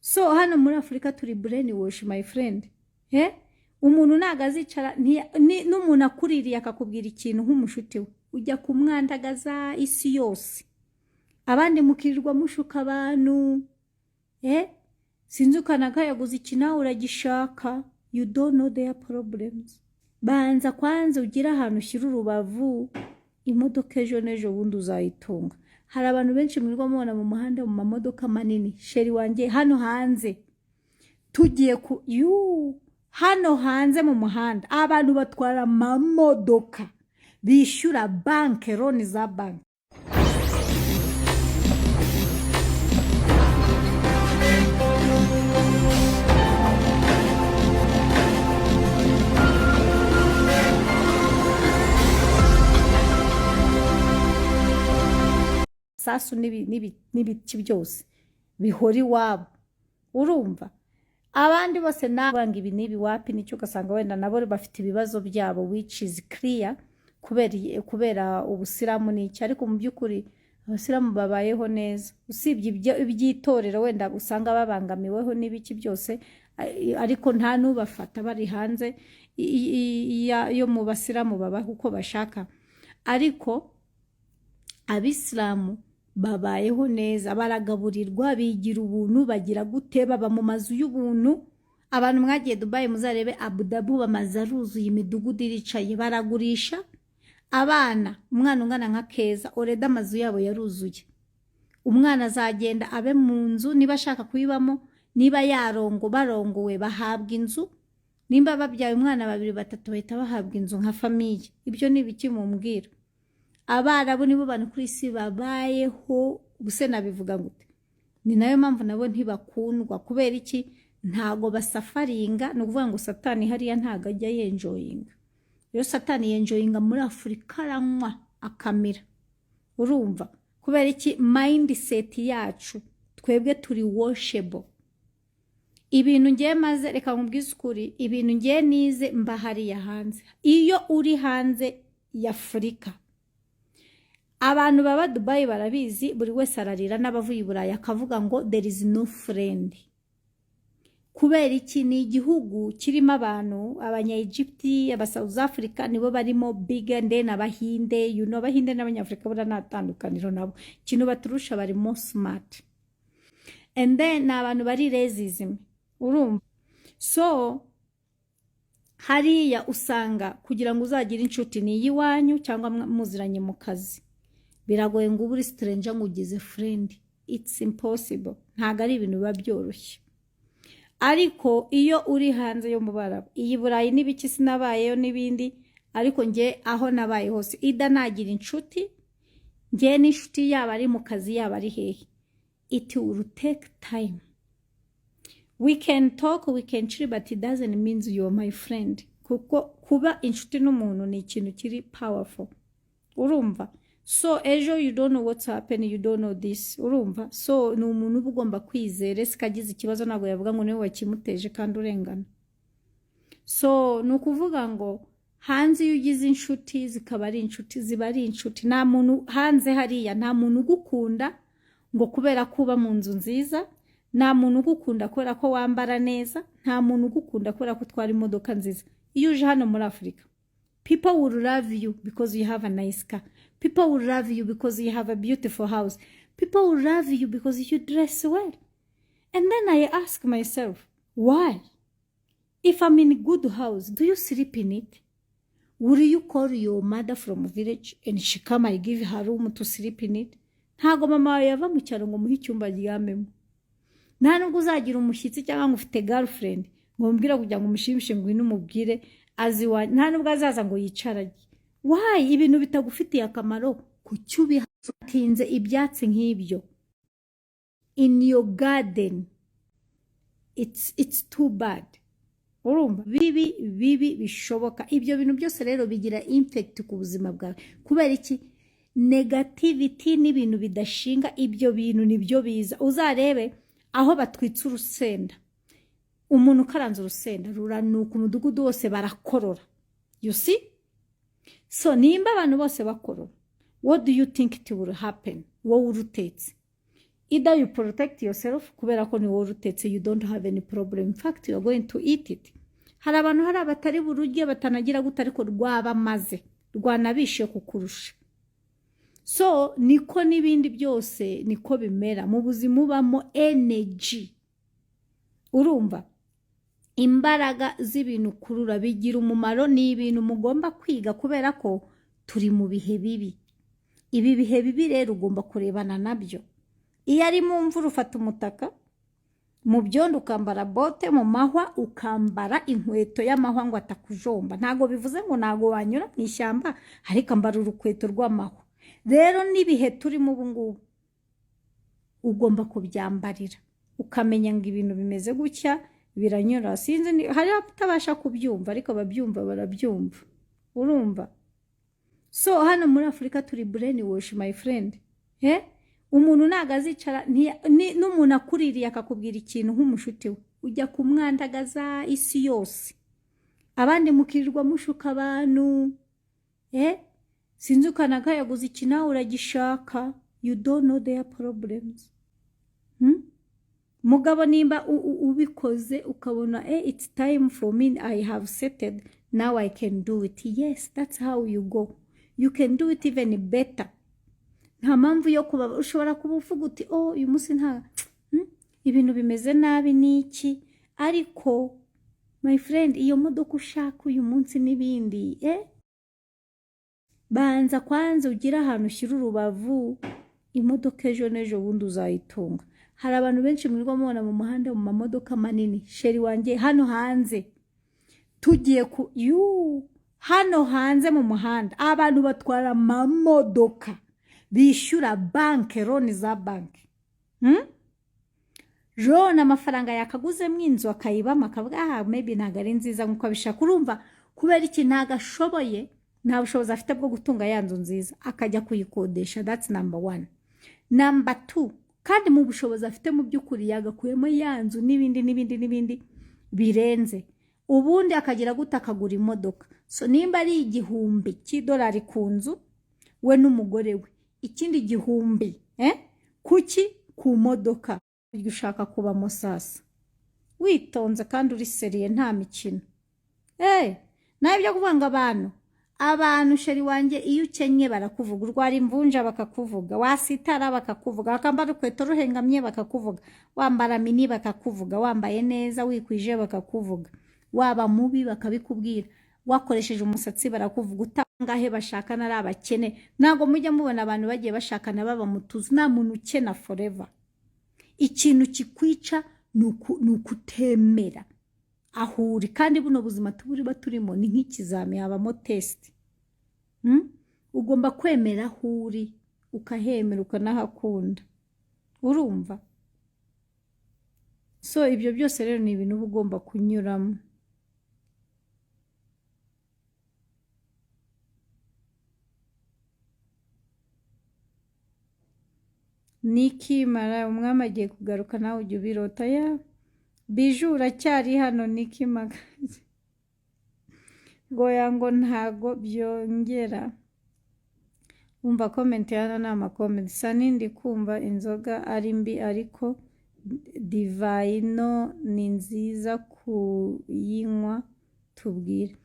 So hano muri Afrika turi brainwash my friend. Umuntu nagazicara n'umuntu akuririye akakubwira ikintu nk'umushuti we ujya kumwandagaza isi yose. Abandi mukirirwa mushuka abantu. Sinzi ukanaga yaguze ikina uragishaka. You don't know their problems. Banza kwanza ugira ahantu ushyira urubavu imodoka ejo n'ejo bundi uzayitunga. Hari abantu benshi mwirirwa mubona mu muhanda mu mamodoka manini. Sheri wanjye hano hanze tugiye hano hanze mu muhanda abantu batwara mamodoka bishyura banke loan za banke. Sasu n'ibiti byose bihora iwabo urumva. Abandi bose nabanga ibi nibi wapi nicyo ugasanga wenda nabo bafite ibibazo byabo which is clear kubera ubusiramu n'iki, ariko mu by'ukuri abasiramu babayeho neza usibye ibyitorero wenda usanga babangamiweho n'ibiki byose, ariko nta nubafata bari hanze yo mu basiramu babaho uko bashaka. Ariko abisilamu babayeho neza, baragaburirwa, bigira ubuntu, bagira gute, baba mu mazu y'ubuntu. Abantu mwagiye Dubai muzarebe Abu Dhabi bamaze aruzuye, imidugudu iricaye, baragurisha abana. Umwana ungana nka Keza oreda amazu yabo yaruzuye. Umwana azagenda abe mu nzu, niba ashaka kuyibamo, niba barongowe bahabwa inzu, nimba babyaye umwana 2-3 bahita bahabwa inzu nka famiye. Ibyo ni biki mumbwira? Abarabu nibo bantu kuri isi babayeho, ubuse nabivuga gute? Ni nayo mpamvu nabo ntibakundwa kubera iki? Ntago basafaringa. No kuvuga ngo Satani hariya ntago ajya yenjoyinga. Yo Satani yenjoyinga muri Afrika aranywa akamira, urumva? Kubera iki? Mindset yacu twebwe turi washable. Ibintu ngiye maze reka nkubwize ukuri, ibintu ngiye nize mba hariya hanze. Iyo uri hanze ya Afrika, abantu baba Dubai barabizi, buri wese ararira n'abavuye i Burayi akavuga ngo there is no friend. Kubera iki? Ni igihugu kirimo abantu, abanya-Egypt, aba-South Africa nibo barimo big, and then abahinde, abahinde n'abanyafrika bura natandukaniro nabo. Kintu baturusha bari more smart. And then n'abantu bari racism, urumva? So hariya usanga kugira ngo uzagira inshuti ni yiwanyu cyangwa muziranye mu kazi, biragoye ngo uburi stranger ngo ugize friend. It's impossible. Ntago ari ibintu biba byoroshye. Ariko iyo uri hanze yo mu Barabu, iyi Burayi n'ibiki sinabayeyo n'ibindi, ariko nge aho nabaye hose ida nagira inshuti, nge n'inshuti yaba ari mu kazi yaba ari hehe, it will take time. We can talk, we can chill, but it doesn't mean you are my friend. Kuko kuba inshuti n'umuntu ni ikintu kiri powerful, urumva? So ejo you don't know what's happening, you don't know this, urumva? So ni umuntu uba ugomba kwizera, sikagize ikibazo ntabwo yavuga ngo niwe wakimuteje kandi urengana. So ni ukuvuga ngo hanze iyo ugize inshuti zikaba ari inshuti, ziba ari inshuti. Nta muntu hanze hariya, nta muntu ugukunda ngo kubera kuba mu nzu nziza, nta muntu ugukunda kubera ko wambara neza, nta muntu ugukunda kubera ko utwara imodoka nziza. Iyo uje hano muri Afrika, people will love you because you have a nice car. People will love you because you have a beautiful house. People will love you because you dress well. And then I ask myself, why? If I'm in a good house, do you sleep in it? Will you call your mother from village and she come and give her room to sleep in it? Ntago mama yava mu cyaro ngo muhe icyumba ryamemo. Nta nubwo uzagira umushyitsi cyangwa ngo ufite girlfriend ngo mbwira kugira ngo umushimishe ngo inumubwire aziwa, nta nubwo azaza ngo yicarage. Why? Ibintu bitagufitiye akamaro kucyubi hatinze ibyatsi nk'ibyo in your garden. It's too bad. Urumva? Bibi bishoboka. Ibyo bintu byose rero bigira impact ku buzima bwawe. Kubera iki? Negativity n'ibintu bidashinga, ibyo bintu nibyo biza. Uzarebe aho batwitse urusenda, umuntu karanze urusenda ruranuka, umudugudu wose barakorora. You see? So nimba abantu bose bakorora, what do you think it will happen? Wowe urutetse either you protect yourself kubera ko ni wowe urutetse, you don't have any problem, in fact you are going to eat it. Hari abantu hari abatari bururye batanagira gute ariko rwabamaze rwanabishe kukurusha. So niko n'ibindi byose niko bimera mu buzima ubamo energy. Urumva imbaraga z'ibintu kurura bigira umumaro, ni ibintu mugomba kwiga kubera ko turi mu bihe bibi. Ibi bihe bibi rero ugomba kurebana nabyo. Iyo ari mu mvura ufata umutaka, mu byondo ukambara bote, mu mahwa ukambara inkweto y'amahwa ngo atakujomba. Ntago bivuze ngo nago wanyura mu ishyamba ariko ambara urukweto rw'amahwa. Rero nibihe turi mu bungubu ugomba kubyambarira ukamenya ngo ibintu bimeze gutya biranyura. Sinzi hari abatabasha kubyumva ariko babyumva barabyumva. Urumva? So hano muri Afrika turi brainwash my friend. Umuntu nagazicara n'umuntu akuririye akakubwira ikintu nk'umushuti we, ujya kumwandagaza isi yose. Abandi mukirirwa mushuka abantu. Sinzi ukanaga yaguze ikina uragishaka. You don't know their problems. Mugabo nimba ubikoze ukabona it's time for me, I have settled, now I can do it. Yes, that's how you go. You can do it even better. Nta mpamvu yo kuba ushobora kuba uvuga uti uyu munsi nta ibintu bimeze nabi niki, ariko my friend iyo modoka ushaka uyu munsi n'ibindi banza kwanza ugira ahantu ushyira urubavu, imodoka ejo n'ejo bundi uzayitunga. Hari abantu benshi mwirirwa mubona mu muhanda mu mamodoka manini. Sheri wanjye hano hanze tugiye hano hanze mu muhanda abantu batwara mamodoka bishyura banke, roni za banke. Roni amafaranga yakaguze mwinzu akayibamo akavuga maybe ntago ari nziza nk'uko abishaka. Urumva kubera iki ntago ashoboye, nta bushobozi afite bwo gutunga ya nzu nziza, akajya kuyikodesha. That's number 1. Number 2, kandi mu bushobozi afite mu by'ukuri yagakuyemo ya nzu n'ibindi birenze, ubundi akagira gute akagura imodoka. So nimba ari $1,000 ku nzu we n'umugore we, ikindi 1,000 kuki ku modoka. Uryo ushaka kubamo sasa witonze kandi uri seriye nta mikino. Nawe byo kuvanga abantu sheri wanjye iyo ukenye barakuvuga, urwara imvunja bakakuvuga, wasitara bakakuvuga, wakambara urukweto ruhengamye bakakuvuga, wambara mini bakakuvuga, wambaye neza wikwije bakakuvuga, waba mubi bakabikubwira, wakoresheje umusatsi barakuvuga, utangahe bashakana ari abakene. Ntago mujya mubona abantu bagiye bashakana baba mutuzi, nta muntu ukena forever. Ikintu kikwica nukutemera ahuri, kandi buno buzima tuburi baturimo ni nk'ikizami, habamo test. Ugomba kwemera ahuri ukahemera ukanahakunda. Urumva? So ibyo byose rero ni ibintu ugomba kunyuramo. Niki mara umwami agiye kugaruka nawe ujye ubirota. Bijura cyari hano Niki magazi ngo ntago byongera. Umva comment yana nama comment. Cyane ndi kumva inzoga ari mbi ariko divino ni nziza kuyinywa tubwire.